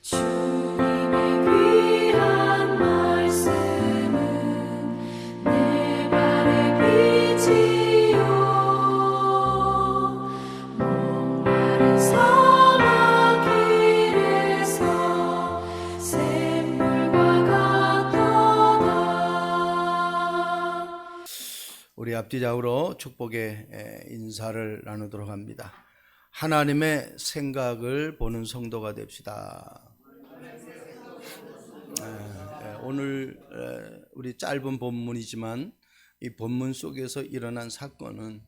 주님의 귀한 말씀은 내 발의 빛이요 목마른 사막 길에서 샘물과 같도다. 우리 앞뒤좌우로 축복의 인사를 나누도록 합니다. 하나님의 생각을 보는 성도가 됩시다. 오늘 우리 짧은 본문이지만 이 본문 속에서 일어난 사건은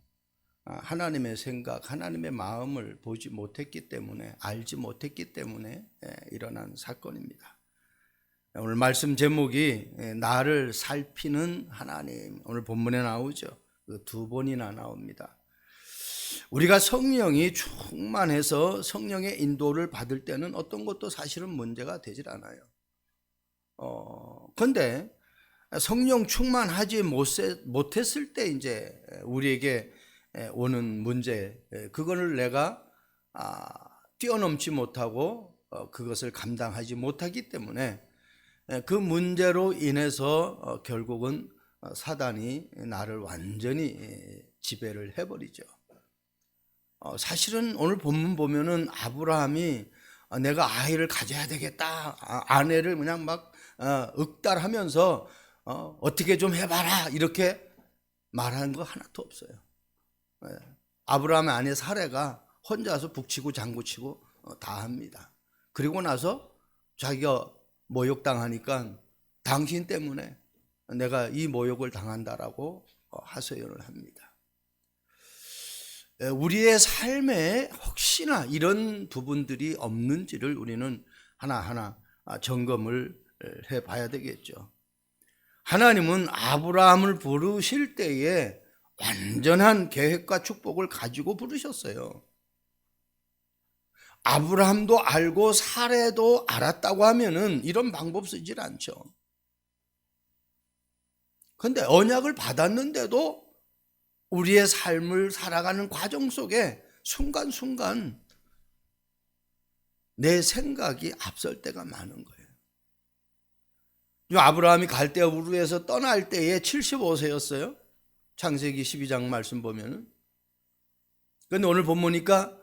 하나님의 생각, 하나님의 마음을 보지 못했기 때문에, 알지 못했기 때문에 일어난 사건입니다. 오늘 말씀 제목이 나를 살피는 하나님, 오늘 본문에 나오죠. 두 번이나 나옵니다. 우리가 성령이 충만해서 성령의 인도를 받을 때는 어떤 것도 사실은 문제가 되질 않아요. 그런데 성령 충만하지 못했을 때 이제 우리에게 오는 문제, 그거를 내가 뛰어넘지 못하고 그것을 감당하지 못하기 때문에 그 문제로 인해서 결국은 사단이 나를 완전히 지배를 해버리죠. 사실은 오늘 본문 보면은 아브라함이 내가 아이를 가져야 되겠다, 아내를 그냥 막 윽달하면서 어떻게 좀 해봐라 이렇게 말하는 거 하나도 없어요. 아브라함의 아내 사레가 혼자서 북치고 장구치고 다 합니다. 그리고 나서 자기가 모욕당하니까 당신 때문에 내가 이 모욕을 당한다라고 하소연을 합니다. 우리의 삶에 혹시나 이런 부분들이 없는지를 우리는 하나하나 점검을 해봐야 되겠죠. 하나님은 아브라함을 부르실 때에 완전한 계획과 축복을 가지고 부르셨어요. 아브라함도 알고 사레도 알았다고 하면은 이런 방법 쓰질 않죠. 그런데 언약을 받았는데도 우리의 삶을 살아가는 과정 속에 순간순간 내 생각이 앞설 때가 많은 거예요. 아브라함이 갈대아 우르에서 떠날 때에 75세였어요. 창세기 12장 말씀 보면은. 그런데 오늘 보니까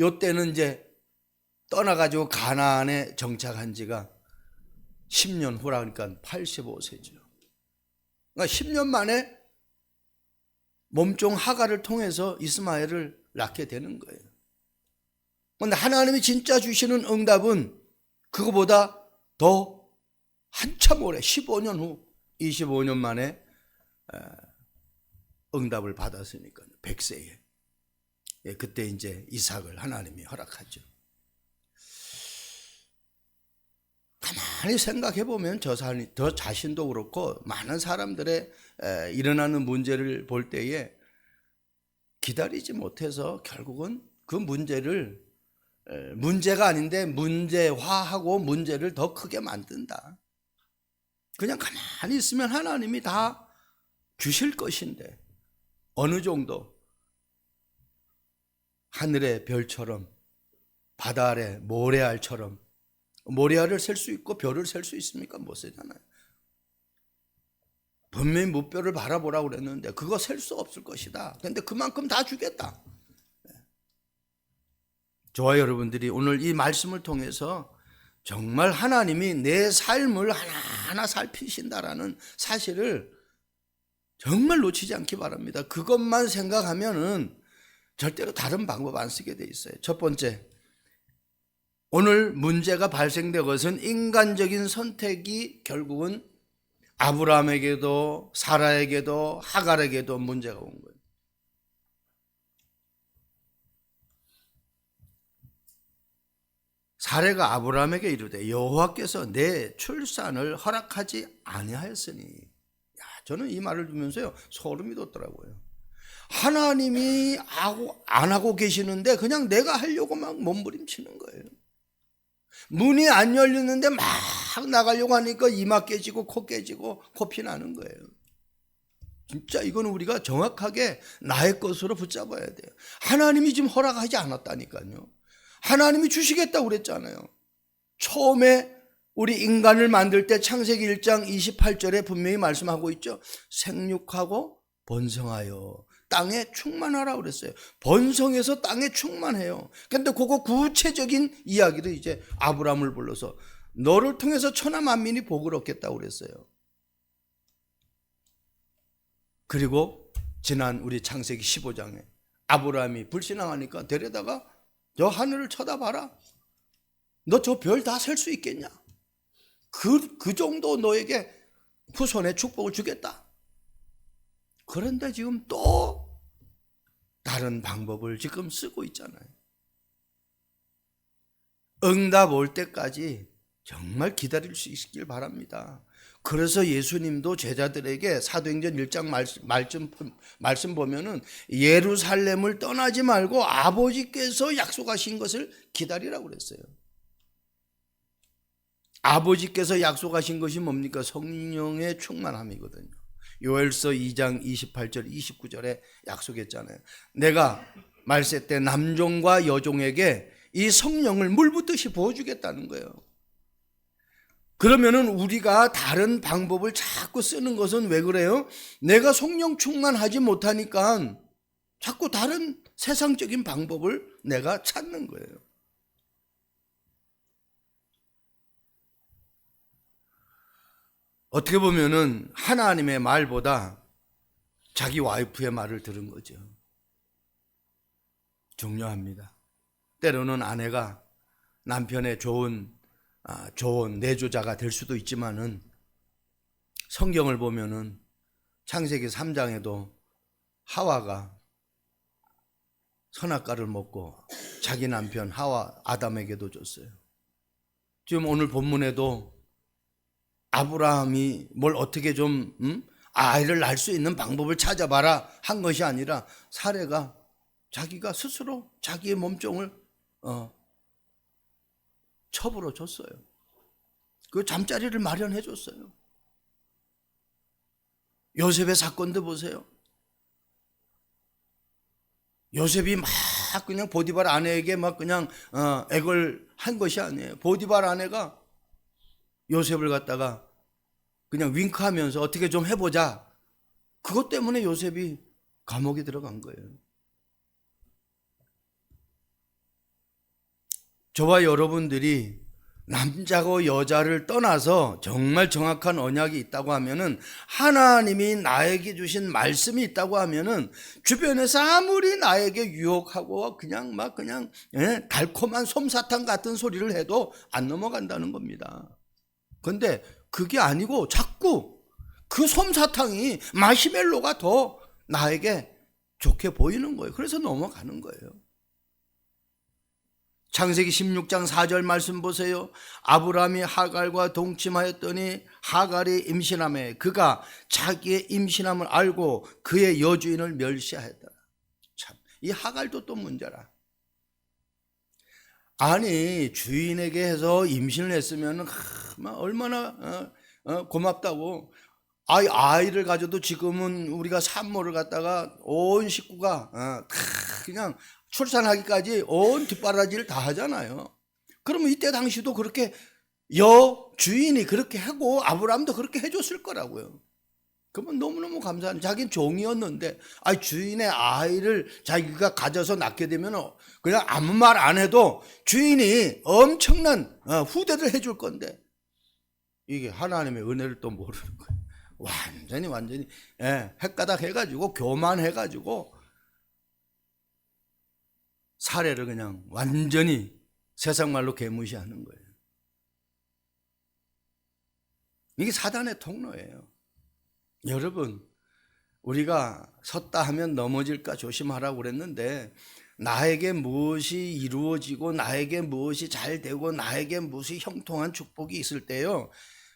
요때는 이제 떠나가지고 가나안에 정착한 지가 10년 후라 그러니까 85세죠. 그러니까 10년 만에 몸종 하갈을 통해서 이스마엘을 낳게 되는 거예요. 그런데 하나님이 진짜 주시는 응답은 그거보다 더 한참 오래 15년 후 25년 만에 응답을 받았으니까요. 100세에. 그때 이제 이삭을 하나님이 허락하죠. 가만히 생각해 보면 저 자신도 그렇고 많은 사람들의 일어나는 문제를 볼 때에 기다리지 못해서 결국은 그 문제를 문제가 아닌데 문제화하고 문제를 더 크게 만든다. 그냥 가만히 있으면 하나님이 다 주실 것인데 어느 정도 하늘의 별처럼 바다 아래 모래알처럼, 모래알을 셀 수 있고 별을 셀 수 있습니까? 못 세잖아요. 분명히 무뼈를 바라보라고 그랬는데 그거 셀 수 없을 것이다. 그런데 그만큼 다 주겠다. 저와 여러분들이 오늘 이 말씀을 통해서 정말 하나님이 내 삶을 하나하나 살피신다라는 사실을 정말 놓치지 않기 바랍니다. 그것만 생각하면은 절대로 다른 방법 안 쓰게 돼 있어요. 첫 번째, 오늘 문제가 발생된 것은 인간적인 선택이 결국은 아브라함에게도 사라에게도 하갈에게도 문제가 온 거예요. 사레가 아브라함에게 이르되 여호와께서 내 출산을 허락하지 아니하였으니, 저는 이 말을 듣면서요 소름이 돋더라고요. 하나님이 안 하고 계시는데 그냥 내가 하려고 막 몸부림치는 거예요. 문이 안 열렸는데 막 나가려고 하니까 이마 깨지고 코 깨지고 코피 나는 거예요. 진짜 이건 우리가 정확하게 나의 것으로 붙잡아야 돼요. 하나님이 지금 허락하지 않았다니까요. 하나님이 주시겠다고 그랬잖아요. 처음에 우리 인간을 만들 때 창세기 1장 28절에 분명히 말씀하고 있죠. 생육하고 번성하여 땅에 충만하라 그랬어요. 번성해서 땅에 충만해요. 근데 그거 구체적인 이야기를 이제 아브라함을 불러서 너를 통해서 천하 만민이 복을 얻겠다고 그랬어요. 그리고 지난 우리 창세기 15장에 아브라함이 불신앙하니까 데려다가 저 하늘을 쳐다봐라. 너 저 별 다 셀 수 있겠냐? 그 정도 너에게 후손의 축복을 주겠다. 그런데 지금 또 다른 방법을 지금 쓰고 있잖아요. 응답 올 때까지 정말 기다릴 수 있길 바랍니다. 그래서 예수님도 제자들에게 사도행전 1장 말씀 보면은 예루살렘을 떠나지 말고 아버지께서 약속하신 것을 기다리라고 그랬어요. 아버지께서 약속하신 것이 뭡니까? 성령의 충만함이거든요. 요엘서 2장 28절 29절에 약속했잖아요. 내가 말세 때 남종과 여종에게 이 성령을 물 붓듯이 부어주겠다는 거예요. 그러면은 우리가 다른 방법을 자꾸 쓰는 것은 왜 그래요? 내가 성령 충만하지 못하니까 자꾸 다른 세상적인 방법을 내가 찾는 거예요. 어떻게 보면은 하나님의 말보다 자기 와이프의 말을 들은 거죠. 중요합니다. 때로는 아내가 남편의 좋은 내조자가 될 수도 있지만은 성경을 보면은 창세기 3장에도 하와가 선악과를 먹고 자기 남편 아담에게도 줬어요. 지금 오늘 본문에도 아브라함이 뭘 어떻게 좀 아이를 낳을 수 있는 방법을 찾아봐라 한 것이 아니라 사레가 자기가 스스로 자기의 몸종을 첩으로 줬어요. 그 잠자리를 마련해 줬어요. 요셉의 사건도 보세요. 요셉이 막 그냥 보디발 아내에게 막 그냥 액을 한 것이 아니에요. 보디발 아내가 요셉을 갖다가 그냥 윙크하면서 어떻게 좀 해보자. 그것 때문에 요셉이 감옥에 들어간 거예요. 저와 여러분들이 남자고 여자를 떠나서 정말 정확한 언약이 있다고 하면은, 하나님이 나에게 주신 말씀이 있다고 하면은 주변에서 아무리 나에게 유혹하고 그냥 달콤한 솜사탕 같은 소리를 해도 안 넘어간다는 겁니다. 근데 그게 아니고 자꾸 그 솜사탕이 마시멜로가 더 나에게 좋게 보이는 거예요. 그래서 넘어가는 거예요. 창세기 16장 4절 말씀 보세요. 아브라함이 하갈과 동침하였더니 하갈이 임신하매 그가 자기의 임신함을 알고 그의 여주인을 멸시하였더라. 참, 이 하갈도 또 문제라. 아니, 주인에게 해서 임신을 했으면 얼마나 고맙다고. 아이를 가져도 지금은 우리가 산모를 갖다가 온 식구가 그냥 출산하기까지 온 뒷바라지를 다 하잖아요. 그러면 이때 당시도 그렇게 주인이 그렇게 하고 아브라함도 그렇게 해줬을 거라고요. 그러면 너무너무 감사한, 자기는 종이었는데 주인의 아이를 자기가 가져서 낳게 되면 그냥 아무 말 안 해도 주인이 엄청난 후대를 해줄 건데, 이게 하나님의 은혜를 또 모르는 거예요. 완전히 헷가닥 해가지고 교만해가지고 사례를 그냥 완전히 세상 말로 개무시하는 거예요. 이게 사단의 통로예요. 여러분, 우리가 섰다 하면 넘어질까 조심하라고 그랬는데, 나에게 무엇이 이루어지고 나에게 무엇이 잘 되고 나에게 무엇이 형통한 축복이 있을 때요,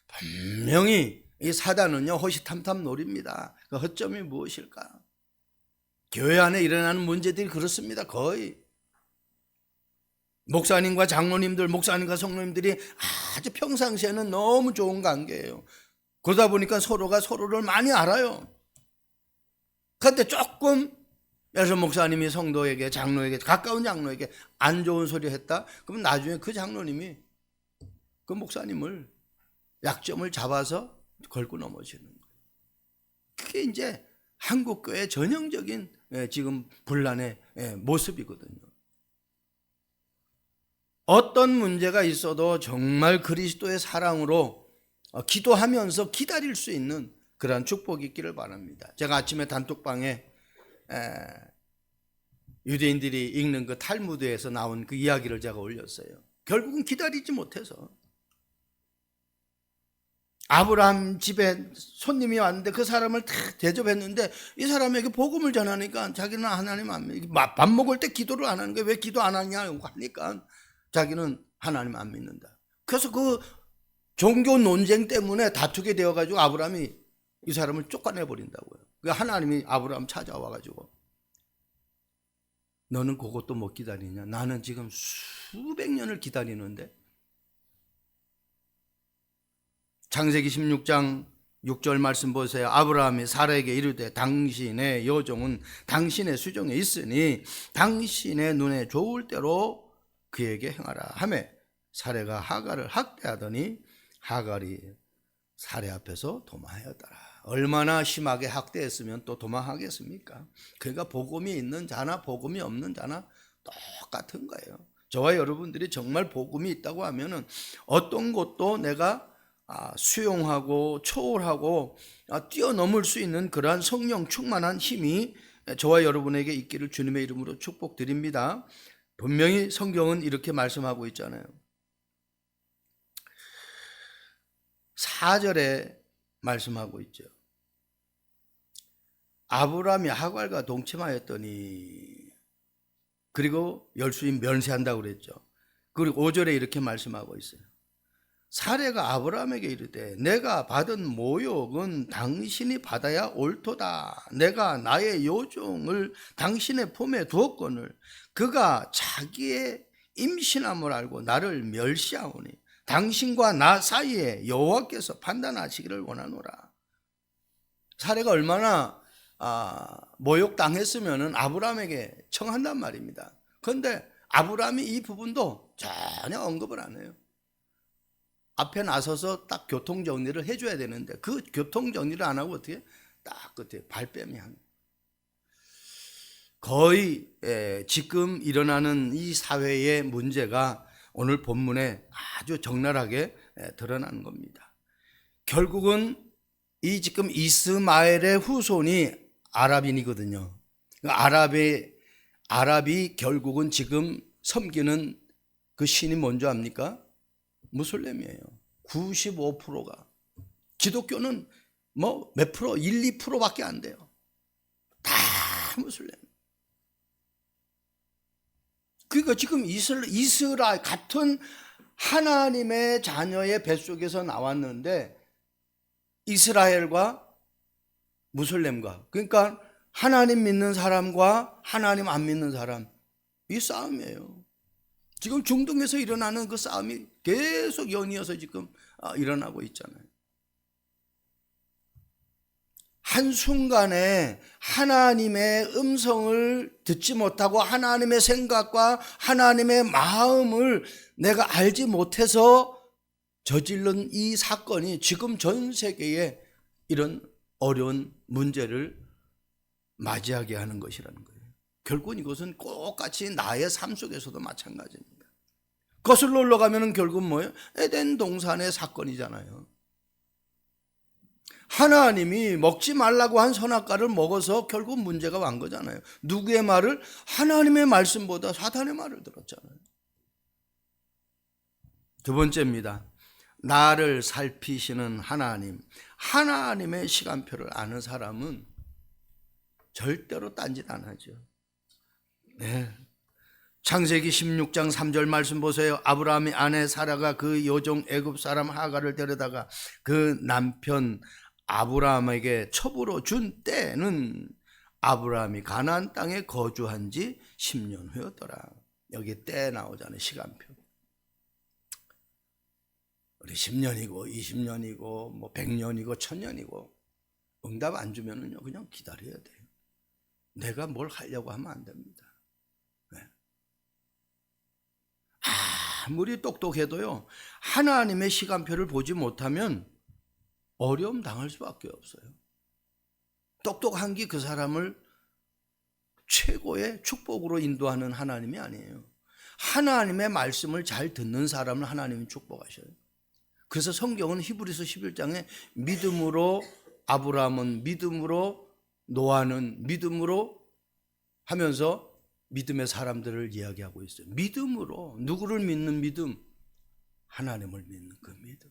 분명히 이 사단은요 호시탐탐 노립니다. 그 허점이 무엇일까? 교회 안에 일어나는 문제들이 그렇습니다. 거의 목사님과 장로님들, 목사님과 성로님들이 아주 평상시에는 너무 좋은 관계예요. 그러다 보니까 서로가 서로를 많이 알아요. 그런데 조금 예수 목사님이 성도에게, 장로에게, 가까운 장로에게 안 좋은 소리 했다? 그럼 나중에 그 장로님이 그 목사님을 약점을 잡아서 걸고 넘어지는 거예요. 그게 이제 한국교회 전형적인 지금 분란의 모습이거든요. 어떤 문제가 있어도 정말 그리스도의 사랑으로 기도하면서 기다릴 수 있는 그러한 축복이 있기를 바랍니다. 제가 아침에 단톡방에 유대인들이 읽는 그 탈무드에서 나온 그 이야기를 제가 올렸어요. 결국은 기다리지 못해서 아브라함 집에 손님이 왔는데 그 사람을 다 대접했는데 이 사람에게 복음을 전하니까 자기는 하나님 안 믿고 밥 먹을 때 기도를 안 하는 거예요. 왜 기도 안 하냐고 하니까 자기는 하나님 안 믿는다. 그래서 그 종교 논쟁 때문에 다투게 되어가지고 아브라함이 이 사람을 쫓아내 버린다고요. 하나님이 아브라함 찾아와가지고 너는 그것도 못 기다리냐? 나는 지금 수백 년을 기다리는데. 창세기 16장 6절 말씀 보세요. 아브라함이 사라에게 이르되 당신의 여종은 당신의 수종에 있으니 당신의 눈에 좋을 대로 그에게 행하라 하매 사라가 하갈을 학대하더니 하갈이 사라 앞에서 도마하였더라. 얼마나 심하게 학대했으면 또 도마하겠습니까? 그러니까 복음이 있는 자나 복음이 없는 자나 똑같은 거예요. 저와 여러분들이 정말 복음이 있다고 하면은 어떤 것도 내가 수용하고 초월하고 뛰어넘을 수 있는 그러한 성령 충만한 힘이 저와 여러분에게 있기를 주님의 이름으로 축복드립니다. 분명히 성경은 이렇게 말씀하고 있잖아요. 4절에 말씀하고 있죠. 아브라함이 하갈과 동침하였더니 그리고 열심히 면세한다고 그랬죠. 그리고 5절에 이렇게 말씀하고 있어요. 사라가 아브라함에게 이르되 내가 받은 모욕은 당신이 받아야 옳도다. 내가 나의 여종을 당신의 품에 두었거늘 그가 자기의 임신함을 알고 나를 멸시하오니 당신과 나 사이에 여호와께서 판단하시기를 원하노라. 사라가 얼마나 모욕당했으면 아브라함에게 청한단 말입니다. 그런데 아브라함이 이 부분도 전혀 언급을 안 해요. 앞에 나서서 딱 교통정리를 해줘야 되는데 그 교통정리를 안 하고 어떻게 딱 끝에 발뺌이 하는 거의 지금 일어나는 이 사회의 문제가 오늘 본문에 아주 적나라하게 드러나는 겁니다. 결국은 이 지금 이스마엘의 후손이 아랍인이거든요. 아랍이 결국은 지금 섬기는 그 신이 뭔지 압니까? 무슬림이에요. 95%가. 기독교는 뭐 몇 프로, 1, 2%밖에 안 돼요. 다 무슬림. 그러니까 지금 이스라엘 같은 하나님의 자녀의 뱃속에서 나왔는데 이스라엘과 무슬림과, 그러니까 하나님 믿는 사람과 하나님 안 믿는 사람, 이 싸움이에요. 지금 중동에서 일어나는 그 싸움이 계속 연이어서 지금 일어나고 있잖아요. 한순간에 하나님의 음성을 듣지 못하고 하나님의 생각과 하나님의 마음을 내가 알지 못해서 저질른 이 사건이 지금 전 세계에 이런 어려운 문제를 맞이하게 하는 것이라는 거예요. 결국은 이것은 똑같이 나의 삶 속에서도 마찬가지입니다. 거슬러 올라가면 결국은 뭐예요? 에덴 동산의 사건이잖아요. 하나님이 먹지 말라고 한 선악과를 먹어서 결국 문제가 완 거잖아요. 누구의 말을? 하나님의 말씀보다 사탄의 말을 들었잖아요. 두 번째입니다. 나를 살피시는 하나님, 하나님의 시간표를 아는 사람은 절대로 딴짓 안 하죠. 네. 창세기 16장 3절 말씀 보세요. 아브라함의 아내 사라가 그 여종 애굽 사람 하갈을 데려다가 그 남편 아브라함에게 첩으로 준 때는 아브라함이 가나안 땅에 거주한 지 10년 후였더라. 여기 때 나오잖아요. 시간표. 우리 10년이고 20년이고 뭐 100년이고 1000년이고 응답 안 주면은요 그냥 기다려야 돼요. 내가 뭘 하려고 하면 안 됩니다. 네. 아무리 똑똑해도요, 하나님의 시간표를 보지 못하면 어려움 당할 수밖에 없어요. 똑똑한 게 그 사람을 최고의 축복으로 인도하는 하나님이 아니에요. 하나님의 말씀을 잘 듣는 사람을 하나님이 축복하셔요. 그래서 성경은 히브리서 11장에 믿음으로 아브라함은 믿음으로, 노아는 믿음으로 하면서 믿음의 사람들을 이야기하고 있어요. 믿음으로. 누구를 믿는 믿음? 하나님을 믿는 그 믿음.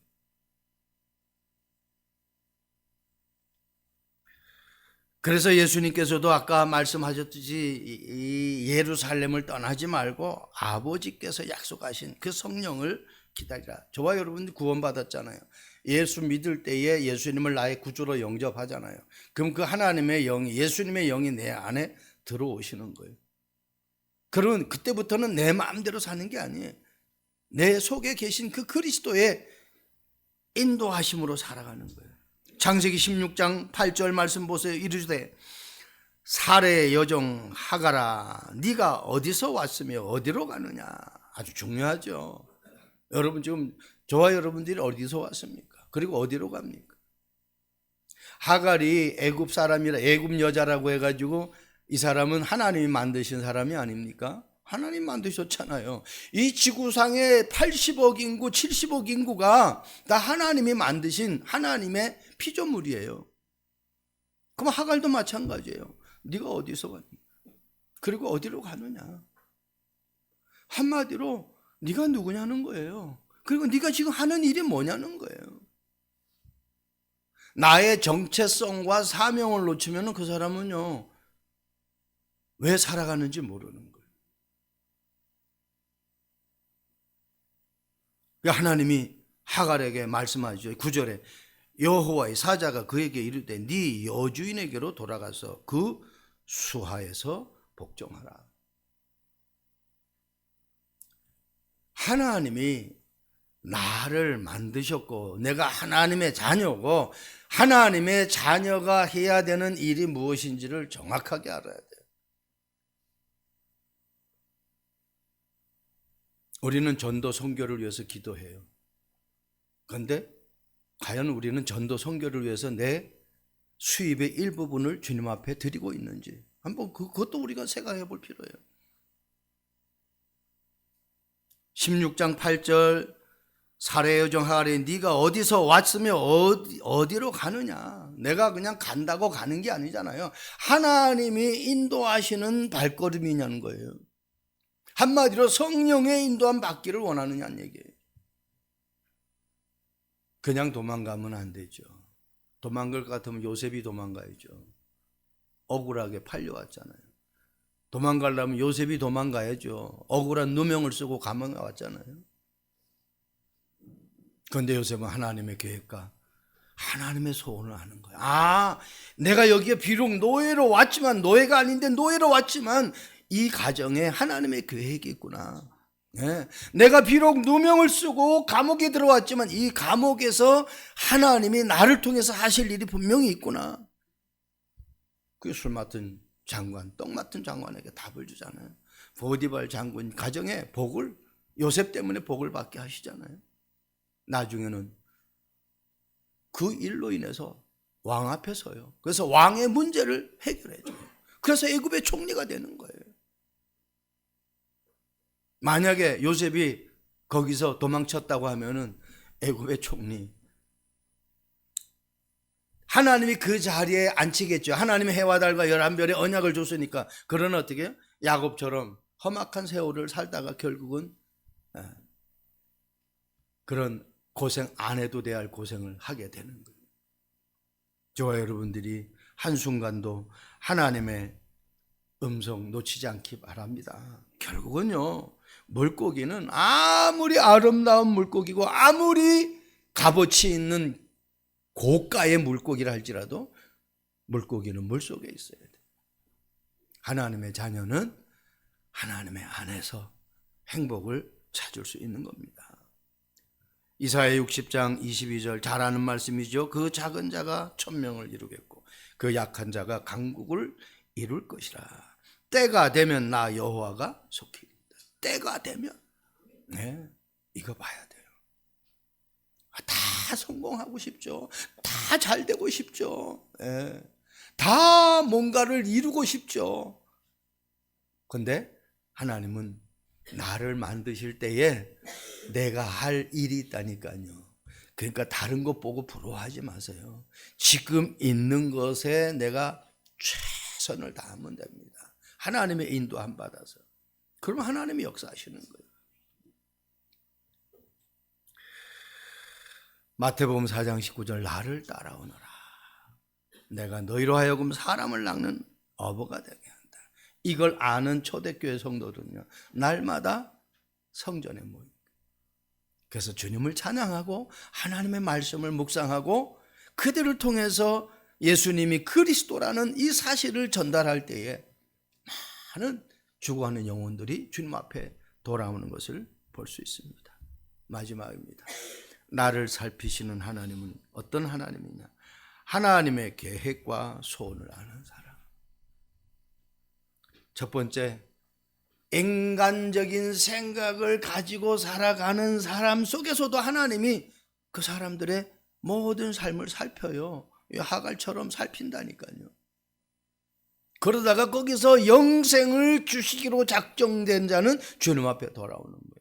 그래서 예수님께서도 아까 말씀하셨듯이 이 예루살렘을 떠나지 말고 아버지께서 약속하신 그 성령을 기다리라. 저와 여러분들 구원받았잖아요. 예수 믿을 때에 예수님을 나의 구주로 영접하잖아요. 그럼 그 하나님의 영이, 예수님의 영이 내 안에 들어오시는 거예요. 그런 그때부터는 내 마음대로 사는 게 아니에요. 내 속에 계신 그 그리스도의 인도하심으로 살아가는 거예요. 창세기 16장 8절 말씀 보세요. 이르시되 사레의 여종 하가라, 네가 어디서 왔으며 어디로 가느냐. 아주 중요하죠. 여러분 지금 저와 여러분들이 어디서 왔습니까? 그리고 어디로 갑니까? 하갈이 애굽 사람이라, 애굽 여자라고 해가지고 이 사람은 하나님이 만드신 사람이 아닙니까? 하나님 만드셨잖아요. 이 지구상의 80억 인구, 70억 인구가 다 하나님이 만드신 하나님의 피조물이에요. 그럼 하갈도 마찬가지예요. 네가 어디서 왔니? 그리고 어디로 가느냐? 한마디로 네가 누구냐는 거예요. 그리고 네가 지금 하는 일이 뭐냐는 거예요. 나의 정체성과 사명을 놓치면 그 사람은요, 왜 살아가는지 모르는 거예요. 하나님이 하갈에게 말씀하죠. 9절에 여호와의 사자가 그에게 이르되 네 여주인에게로 돌아가서 그 수하에서 복종하라. 하나님이 나를 만드셨고 내가 하나님의 자녀고 하나님의 자녀가 해야 되는 일이 무엇인지를 정확하게 알아야 돼요. 우리는 전도 선교를 위해서 기도해요. 그런데 과연 우리는 전도 선교를 위해서 내 수입의 일부분을 주님 앞에 드리고 있는지 한번 그것도 우리가 생각해 볼 필요해요. 16장 8절 사례 여종 하갈에 네가 어디서 왔으며 어디로 가느냐. 내가 그냥 간다고 가는 게 아니잖아요. 하나님이 인도하시는 발걸음이냐는 거예요. 한마디로 성령의 인도함 받기를 원하느냐는 얘기예요. 그냥 도망가면 안 되죠. 도망갈 것 같으면 요셉이 도망가야죠. 억울하게 팔려왔잖아요. 도망가려면 요셉이 도망가야죠. 억울한 누명을 쓰고 감옥에 왔잖아요. 그런데 요셉은 하나님의 계획과 하나님의 소원을 하는 거예요. 아, 내가 여기에 비록 노예로 왔지만, 노예가 아닌데 노예로 왔지만 이 가정에 하나님의 계획이 있구나. 네. 내가 비록 누명을 쓰고 감옥에 들어왔지만 이 감옥에서 하나님이 나를 통해서 하실 일이 분명히 있구나. 그 술 맡은 장관, 떡 맡은 장관에게 답을 주잖아요. 보디발 장군 가정에 복을, 요셉 때문에 복을 받게 하시잖아요. 나중에는 그 일로 인해서 왕 앞에 서요. 그래서 왕의 문제를 해결해줘요. 그래서 애굽의 총리가 되는 거예요. 만약에 요셉이 거기서 도망쳤다고 하면은 애굽의 총리, 하나님이 그 자리에 앉히겠죠. 하나님이 해와 달과 11별의 언약을 줬으니까. 그러나 어떻게 야곱처럼 험악한 세월을 살다가 결국은 그런 고생 안 해도 돼야 할 고생을 하게 되는 거예요. 저와 여러분들이 한순간도 하나님의 음성 놓치지 않기 바랍니다. 결국은요, 물고기는 아무리 아름다운 물고기고 아무리 값어치 있는 고가의 물고기라 할지라도 물고기는 물속에 있어야 돼요. 하나님의 자녀는 하나님의 안에서 행복을 찾을 수 있는 겁니다. 이사야 60장 22절 잘 아는 말씀이죠. 그 작은 자가 천명을 이루겠고 그 약한 자가 강국을 이룰 것이라. 때가 되면 나 여호와가 속히 이른다. 때가 되면. 네. 이거 봐야 돼요. 다 성공하고 싶죠. 다 잘 되고 싶죠. 예. 다 뭔가를 이루고 싶죠. 근데 하나님은 나를 만드실 때에 내가 할 일이 있다니까요. 그러니까 다른 것 보고 부러워하지 마세요. 지금 있는 것에 내가 최선을 다하면 됩니다. 하나님의 인도함 받아서. 그럼 하나님이 역사하시는 거예요. 마태복음 4장 19절 나를 따라오너라. 내가 너희로 하여금 사람을 낚는 어부가 되게 한다. 이걸 아는 초대교회 성도들은요, 날마다 성전에 모입니다. 그래서 주님을 찬양하고 하나님의 말씀을 묵상하고 그들을 통해서 예수님이 그리스도라는 이 사실을 전달할 때에 많은 죽어가는 영혼들이 주님 앞에 돌아오는 것을 볼 수 있습니다. 마지막입니다. 나를 살피시는 하나님은 어떤 하나님이냐? 하나님의 계획과 소원을 아는 사람. 첫 번째, 인간적인 생각을 가지고 살아가는 사람 속에서도 하나님이 그 사람들의 모든 삶을 살펴요. 하갈처럼 살핀다니까요. 그러다가 거기서 영생을 주시기로 작정된 자는 주님 앞에 돌아오는 거예요.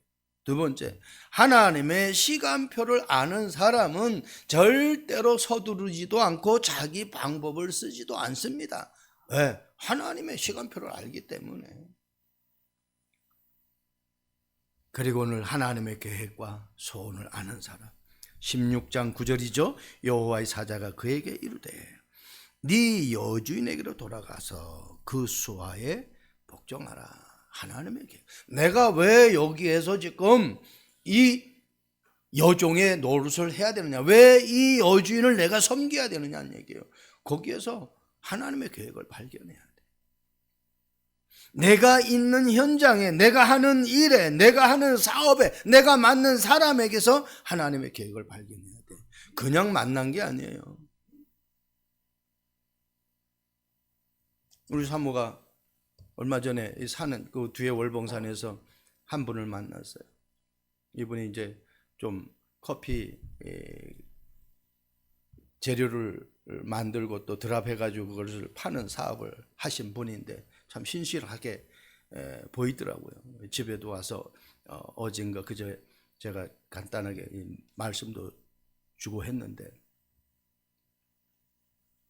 두 번째, 하나님의 시간표를 아는 사람은 절대로 서두르지도 않고 자기 방법을 쓰지도 않습니다. 왜? 하나님의 시간표를 알기 때문에. 그리고 오늘 하나님의 계획과 소원을 아는 사람. 16장 9절이죠. 여호와의 사자가 그에게 이르되 네 여주인에게로 돌아가서 그 수하에 복종하라. 하나님의 계획. 내가 왜 여기에서 지금 이 여종의 노릇을 해야 되느냐, 왜 이 여주인을 내가 섬겨야 되느냐는 얘기예요. 거기에서 하나님의 계획을 발견해야 돼. 내가 있는 현장에, 내가 하는 일에, 내가 하는 사업에, 내가 만난 사람에게서 하나님의 계획을 발견해야 돼. 그냥 만난 게 아니에요. 우리 사모가 얼마 전에 사는 그 뒤에 월봉산에서 한 분을 만났어요. 이분이 이제 좀 커피 재료를 만들고 또 드랍해가지고 그것을 파는 사업을 하신 분인데 참 신실하게 보이더라고요. 집에도 와서 어젠가 그저 제가 간단하게 말씀도 주고 했는데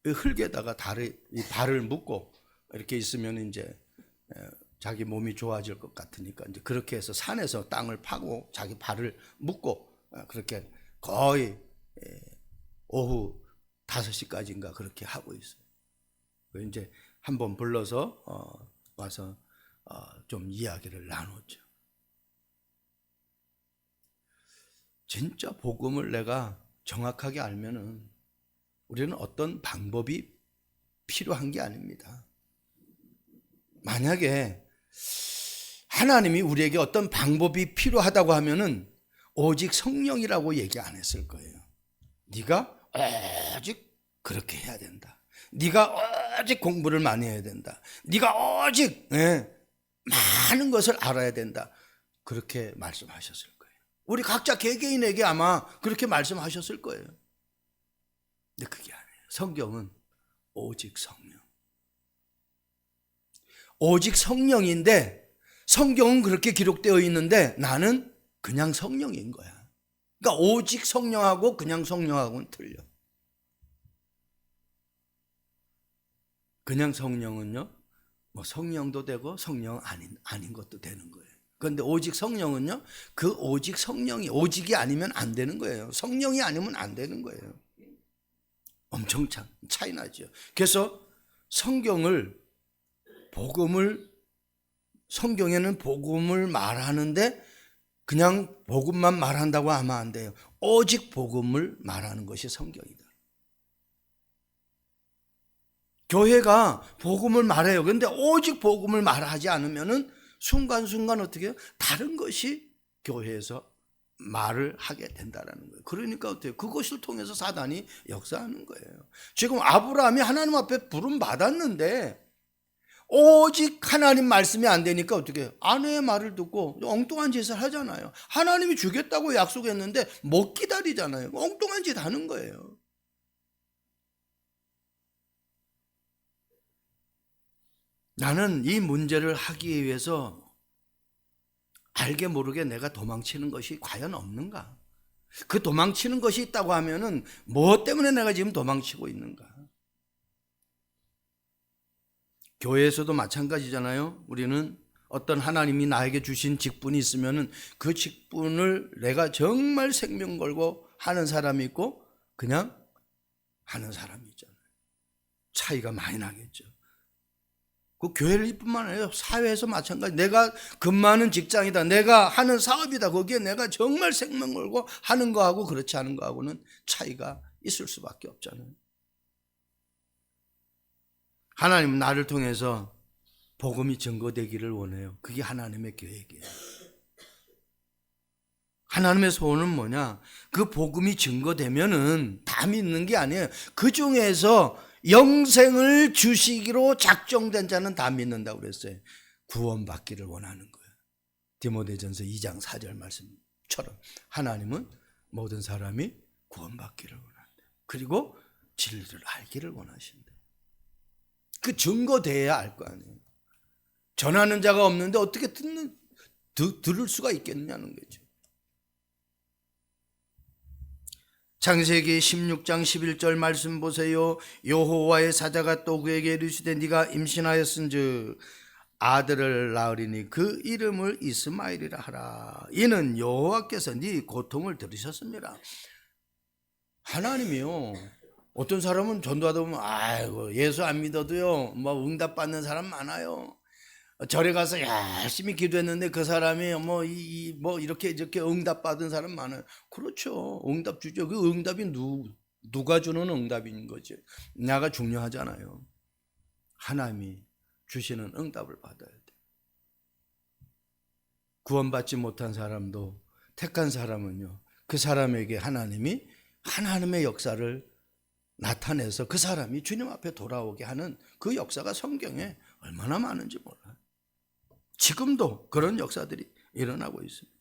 흙에다가 발을 묶고 이렇게 있으면 이제 자기 몸이 좋아질 것 같으니까 이제 그렇게 해서 산에서 땅을 파고 자기 발을 묶고 그렇게 거의 오후 5시까지인가 그렇게 하고 있어요. 이제 한번 불러서 와서 좀 이야기를 나눴죠. 진짜 복음을 내가 정확하게 알면은 우리는 어떤 방법이 필요한 게 아닙니다. 만약에 하나님이 우리에게 어떤 방법이 필요하다고 하면은 오직 성령이라고 얘기 안 했을 거예요. 네가 오직 그렇게 해야 된다. 네가 오직 공부를 많이 해야 된다. 네가 오직 많은 것을 알아야 된다. 그렇게 말씀하셨을 거예요. 우리 각자 개개인에게 아마 그렇게 말씀하셨을 거예요. 근데 그게 아니에요. 성경은 오직 성령. 오직 성령인데 성경은 그렇게 기록되어 있는데 나는 그냥 성령인 거야. 그러니까 오직 성령하고 그냥 성령하고는 틀려. 그냥 성령은요, 뭐 성령도 되고 성령 아닌 것도 되는 거예요. 그런데 오직 성령은요, 그 오직 성령이 오직이 아니면 안 되는 거예요. 성령이 아니면 안 되는 거예요. 엄청 차이 나죠. 그래서 성경에는 복음을 말하는데 그냥 복음만 말한다고 하면 안 돼요. 오직 복음을 말하는 것이 성경이다. 교회가 복음을 말해요. 그런데 오직 복음을 말하지 않으면은 순간순간 어떻게 해요? 다른 것이 교회에서 말을 하게 된다라는 거예요. 그러니까 어때요? 그것을 통해서 사단이 역사하는 거예요. 지금 아브라함이 하나님 앞에 부름 받았는데 오직 하나님 말씀이 안 되니까 어떻게 해요? 아내의 말을 듣고 엉뚱한 짓을 하잖아요. 하나님이 주겠다고 약속했는데 못 기다리잖아요. 엉뚱한 짓 하는 거예요. 나는 이 문제를 하기 위해서 알게 모르게 내가 도망치는 것이 과연 없는가? 그 도망치는 것이 있다고 하면은 뭐 때문에 내가 지금 도망치고 있는가? 교회에서도 마찬가지잖아요. 우리는 어떤 하나님이 나에게 주신 직분이 있으면은 그 직분을 내가 정말 생명 걸고 하는 사람이 있고 그냥 하는 사람이 있잖아요. 차이가 많이 나겠죠. 그 교회를 뿐만 아니라 사회에서 마찬가지. 내가 근무하는 직장이다. 내가 하는 사업이다. 거기에 내가 정말 생명 걸고 하는 거하고 그렇지 않은 거하고는 차이가 있을 수밖에 없잖아요. 하나님은 나를 통해서 복음이 증거되기를 원해요. 그게 하나님의 계획이에요. 하나님의 소원은 뭐냐? 그 복음이 증거되면은 다 믿는 게 아니에요. 그 중에서 영생을 주시기로 작정된 자는 다 믿는다고 그랬어요. 구원받기를 원하는 거예요. 디모데전서 2장 4절 말씀처럼 하나님은 모든 사람이 구원받기를 원한다. 그리고 진리를 알기를 원하신다. 그 증거돼야 알 거 아니에요. 전하는 자가 없는데 어떻게 들을 수가 있겠느냐는 거죠. 창세기 16장 11절 말씀 보세요. 여호와의 사자가 또 그에게 이르시되 네가 임신하였은즉 아들을 낳으리니 그 이름을 이스마엘이라 하라. 이는 여호와께서 네 고통을 들으셨습니다. 하나님이요. 어떤 사람은 전도하다 보면 아이고 예수 안 믿어도요 뭐 응답받는 사람 많아요. 절에 가서 열심히 기도했는데 그 사람이 뭐 이렇게 응답받은 사람 많아요. 그렇죠. 응답 주죠. 그 응답이 누가 주는 응답인 거지. 나가 중요하잖아요. 하나님이 주시는 응답을 받아야 돼. 구원받지 못한 사람도 택한 사람은요. 그 사람에게 하나님이 하나님의 역사를 나타내서 그 사람이 주님 앞에 돌아오게 하는 그 역사가 성경에 얼마나 많은지 몰라요. 지금도 그런 역사들이 일어나고 있습니다.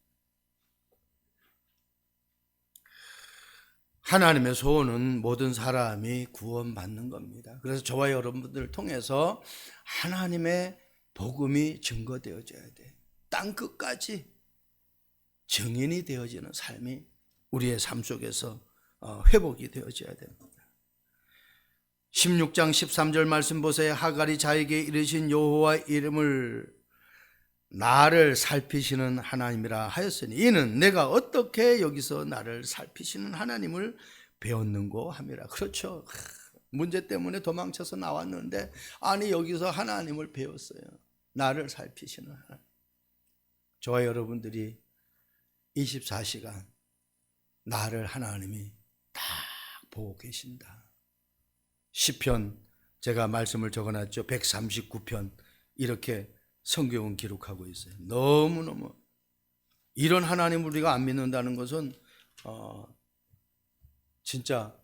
하나님의 소원은 모든 사람이 구원받는 겁니다. 그래서 저와 여러분들을 통해서 하나님의 복음이 증거되어져야 돼. 땅 끝까지 증인이 되어지는 삶이 우리의 삶 속에서 회복이 되어져야 됩니다. 16장 13절 말씀 보세요. 하갈이 자에게 이르신 여호와 이름을 나를 살피시는 하나님이라 하였으니 이는 내가 어떻게 여기서 나를 살피시는 하나님을 배웠는고 함이라. 그렇죠. 문제 때문에 도망쳐서 나왔는데 아니 여기서 하나님을 배웠어요. 나를 살피시는 하나님. 저와 여러분들이 24시간 나를 하나님이 다 보고 계신다. 시편 제가 말씀을 적어놨죠. 139편 이렇게 성경은 기록하고 있어요. 너무너무 이런 하나님을 우리가 안 믿는다는 것은 진짜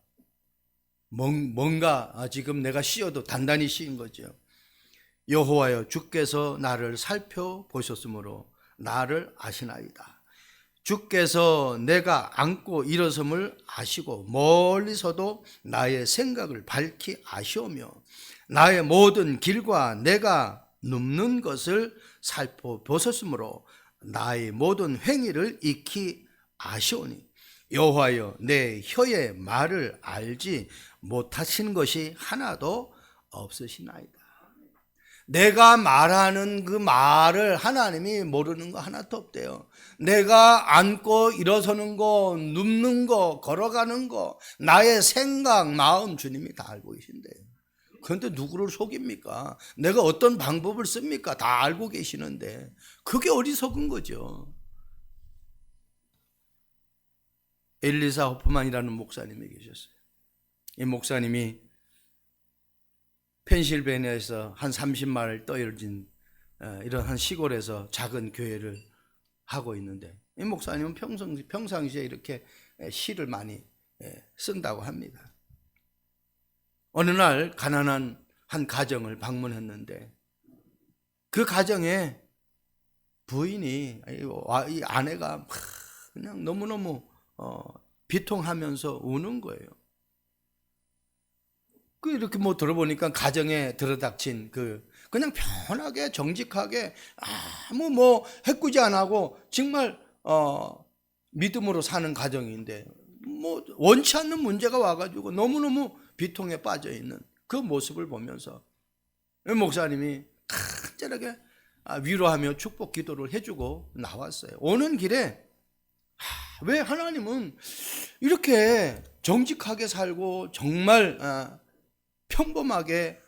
뭔가 지금 내가 씌어도 단단히 씌인 거죠. 여호와여 주께서 나를 살펴보셨으므로 나를 아시나이다. 주께서 내가 앉고 일어섬을 아시고 멀리서도 나의 생각을 밝히 아시오며 나의 모든 길과 내가 눕는 것을 살펴보셨으므로 나의 모든 행위를 익히 아시오니 여호와여 내 혀의 말을 알지 못하신 것이 하나도 없으시나이다. 내가 말하는 그 말을 하나님이 모르는 거 하나도 없대요. 내가 앉고 일어서는 거, 눕는 거, 걸어가는 거, 나의 생각, 마음 주님이 다 알고 계신대요. 그런데 누구를 속입니까? 내가 어떤 방법을 씁니까? 다 알고 계시는데 그게 어리석은 거죠. 엘리사 호프만이라는 목사님이 계셨어요. 이 목사님이 펜실베니아에서 한 30마일 떨어진 이런 한 시골에서 작은 교회를 하고 있는데 이 목사님은 평상시에 이렇게 시를 많이 쓴다고 합니다. 어느 날 가난한 한 가정을 방문했는데 그 가정에 부인이 이 아내가 막 그냥 너무너무 비통하면서 우는 거예요. 그 이렇게 뭐 들어보니까 가정에 들어닥친 그냥 편하게 정직하게 아무 뭐 해꾸지 안 하고 정말 믿음으로 사는 가정인데 뭐 원치 않는 문제가 와가지고 너무너무 비통에 빠져 있는 그 모습을 보면서 목사님이 간절하게 위로하며 축복 기도를 해주고 나왔어요. 오는 길에 왜 하나님은 이렇게 정직하게 살고 정말 평범하게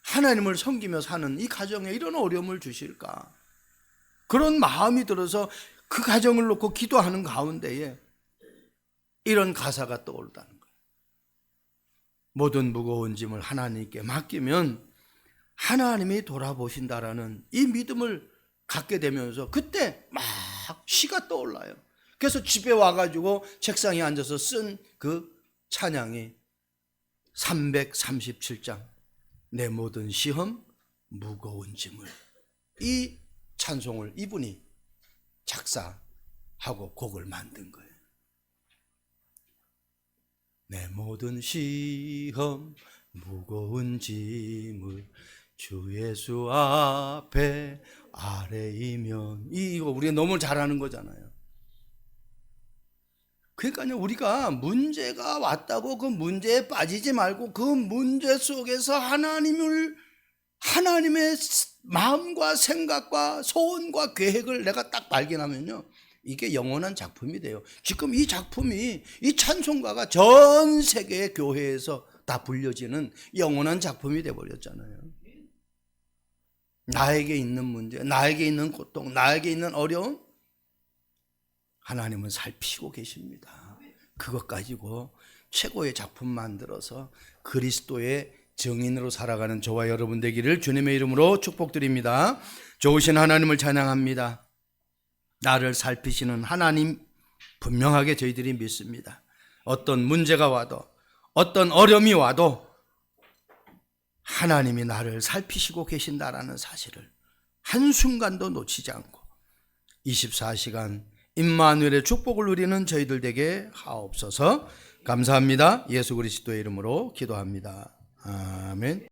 하나님을 섬기며 사는 이 가정에 이런 어려움을 주실까? 그런 마음이 들어서 그 가정을 놓고 기도하는 가운데에 이런 가사가 떠오르다는 거예요. 모든 무거운 짐을 하나님께 맡기면 하나님이 돌아보신다라는 이 믿음을 갖게 되면서 그때 막 시가 떠올라요. 그래서 집에 와가지고 책상에 앉아서 쓴 그 찬양이 337장 내 모든 시험 무거운 짐을, 이 찬송을 이분이 작사하고 곡을 만든 거예요. 내 모든 시험 무거운 짐을 주 예수 앞에 아뢰이면, 이거 우리가 너무 잘하는 거잖아요. 그러니까요, 우리가 문제가 왔다고 그 문제에 빠지지 말고 그 문제 속에서 하나님의 마음과 생각과 소원과 계획을 내가 딱 발견하면요, 이게 영원한 작품이 돼요. 지금 이 작품이, 이 찬송가가 전 세계의 교회에서 다 불려지는 영원한 작품이 되어버렸잖아요. 나에게 있는 문제, 나에게 있는 고통, 나에게 있는 어려움, 하나님은 살피시고 계십니다. 그것 가지고 최고의 작품 만들어서 그리스도의 증인으로 살아가는 저와 여러분 되기를 주님의 이름으로 축복드립니다. 좋으신 하나님을 찬양합니다. 나를 살피시는 하나님 분명하게 저희들이 믿습니다. 어떤 문제가 와도 어떤 어려움이 와도 하나님이 나를 살피시고 계신다라는 사실을 한순간도 놓치지 않고 24시간 임마누엘의 축복을 누리는 저희들 되게 하옵소서. 감사합니다. 예수 그리스도의 이름으로 기도합니다. 아멘.